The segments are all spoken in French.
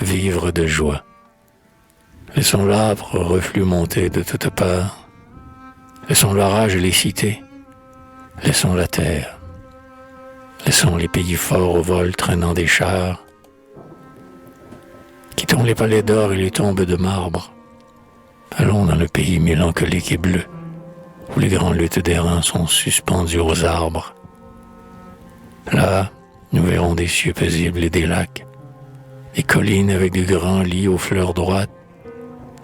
vivre de joie. Laissons l'âpre reflux monter de toutes parts. Laissons l'orage les cités. Laissons la terre. Laissons les pays forts au vol traînant des chars. Quittons les palais d'or et les tombes de marbre. Allons dans le pays mélancolique et bleu, où les grands luttes d'airain sont suspendus aux arbres. Là, nous verrons des cieux paisibles et des lacs, des collines avec de grands lits aux fleurs droites,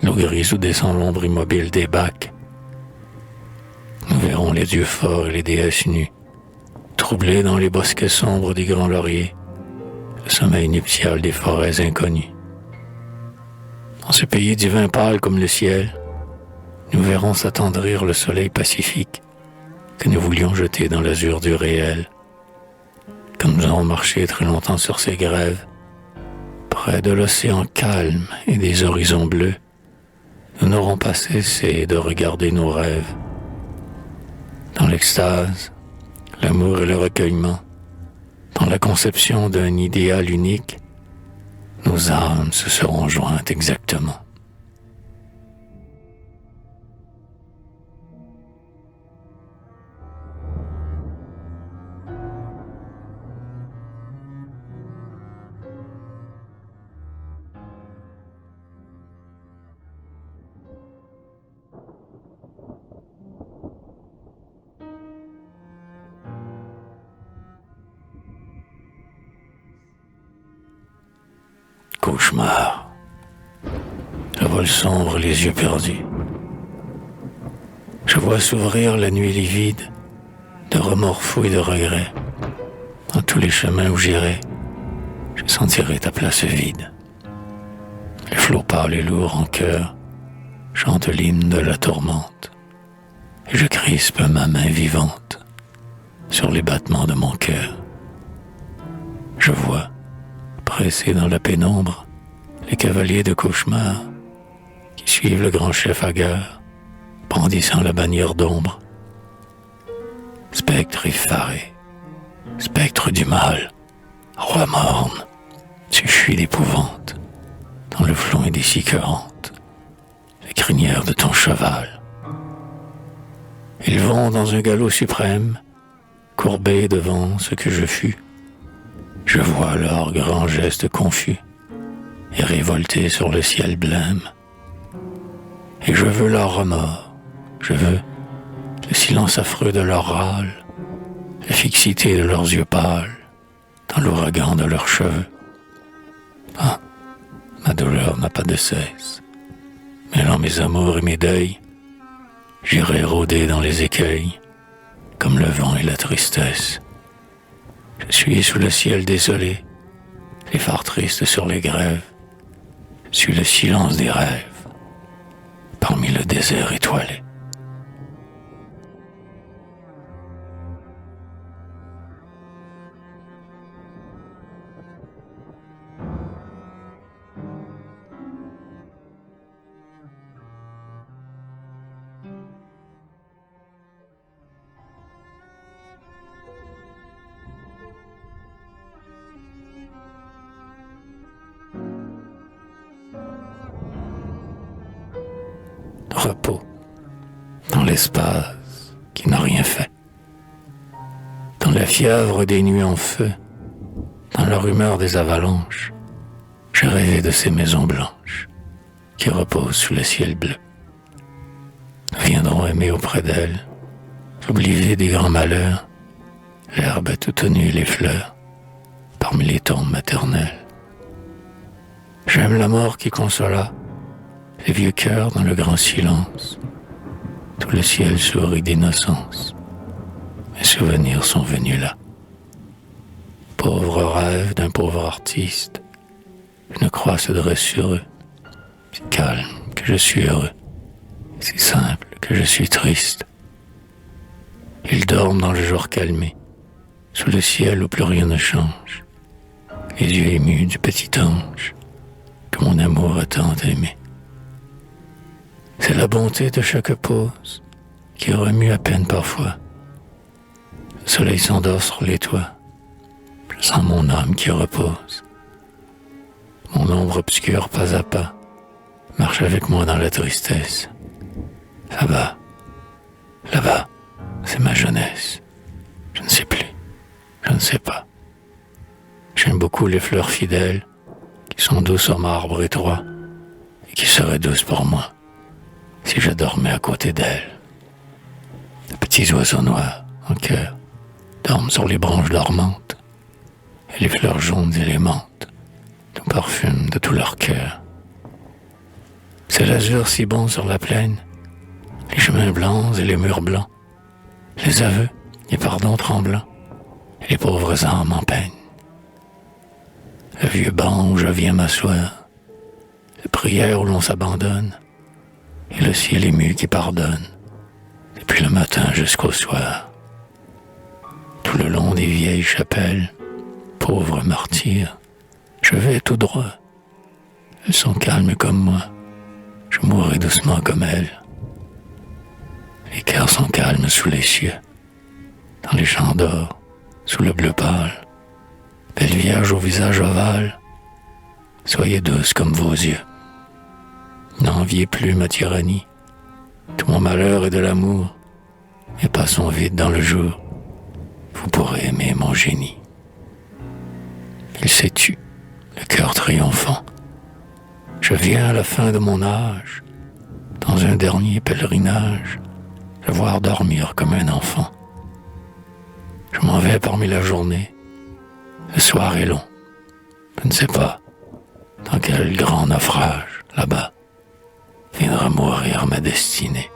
l'eau grise où descend l'ombre immobile des bacs. Nous verrons les dieux forts et les déesses nues, troublés dans les bosquets sombres des grands lauriers, le sommeil nuptial des forêts inconnues. Dans ce pays divin pâle comme le ciel, nous verrons s'attendrir le soleil pacifique que nous voulions jeter dans l'azur du réel. Comme nous avons marché très longtemps sur ces grèves, près de l'océan calme et des horizons bleus, nous n'aurons pas cessé de regarder nos rêves. Dans l'extase, l'amour et le recueillement, dans la conception d'un idéal unique, nos âmes se seront jointes exactement. Cauchemar. Le vol sombre, les yeux perdus. Je vois s'ouvrir la nuit livide de remords fous et de regrets. Dans tous les chemins où j'irai, je sentirai ta place vide. Les flots pâles et lourds en chœur chantent l'hymne de la tourmente. Et je crispe ma main vivante sur les battements de mon cœur. Je vois, pressés dans la pénombre, les cavaliers de cauchemar qui suivent le grand chef hagard, brandissant la bannière d'ombre. Spectre effaré, spectre du mal, roi morne, tu fuis d'épouvante dans le flot indécis-que hante les crinières de ton cheval. Ils vont dans un galop suprême, courbés devant ce que je fus. Je vois leurs grands gestes confus et révoltés sur le ciel blême. Et je veux leur remords, je veux le silence affreux de leur râle, la fixité de leurs yeux pâles, dans l'ouragan de leurs cheveux. Ah, ma douleur n'a pas de cesse. Mêlant mes amours et mes deuils, j'irai rôder dans les écueils, comme le vent et la tristesse. Je suis sous le ciel désolé, les phares tristes sur les grèves. Je suis le silence des rêves, parmi le désert étoilé. Repos dans l'espace qui n'a rien fait, dans la fièvre des nuits en feu, dans la rumeur des avalanches, j'ai rêvé de ces maisons blanches qui reposent sous le ciel bleu. Nous viendrons aimer auprès d'elles, oublier des grands malheurs, l'herbe toute nue et les fleurs, parmi les tombes maternelles. J'aime la mort qui consola les vieux cœurs dans le grand silence. Tout le ciel sourit d'innocence. Mes souvenirs sont venus là. Pauvre rêve d'un pauvre artiste, une croix se dresse sur eux. Si calme que je suis heureux, si simple que je suis triste. Ils dorment dans le jour calmé, sous le ciel où plus rien ne change, les yeux émus du petit ange que mon amour a tant aimé. C'est la bonté de chaque pause qui remue à peine parfois. Le soleil s'endort sur les toits. Je sens mon âme qui repose. Mon ombre obscure, pas à pas, marche avec moi dans la tristesse. Là-bas, là-bas, c'est ma jeunesse. Je ne sais plus, je ne sais pas. J'aime beaucoup les fleurs fidèles, qui sont douces au marbre étroit, et qui seraient douces pour moi, si je dormais à côté d'elles. De petits oiseaux noirs, en cœur, dorment sur les branches dormantes, et les fleurs jaunes et les menthes nous parfument de tout leur cœur. C'est l'azur si bon sur la plaine, les chemins blancs et les murs blancs, les aveux, les pardons tremblants, et les pauvres âmes en peine. Le vieux banc où je viens m'asseoir, les prières où l'on s'abandonne, et le ciel ému qui pardonne, depuis le matin jusqu'au soir. Tout le long des vieilles chapelles, pauvres martyrs, je vais tout droit. Elles sont calmes comme moi, je mourrai doucement comme elles. Les cœurs sont calmes sous les cieux, dans les champs d'or, sous le bleu pâle. Belle Vierge au visage ovale, soyez douce comme vos yeux. N'enviez plus ma tyrannie, tout mon malheur est de l'amour. Mes pas sont vides dans le jour, vous pourrez aimer mon génie. Il s'est tu, le cœur triomphant. Je viens à la fin de mon âge, dans un dernier pèlerinage, le voir dormir comme un enfant. Je m'en vais parmi la journée, le soir est long. Je ne sais pas dans quel grand naufrage, là-bas, viendra mourir ma destinée.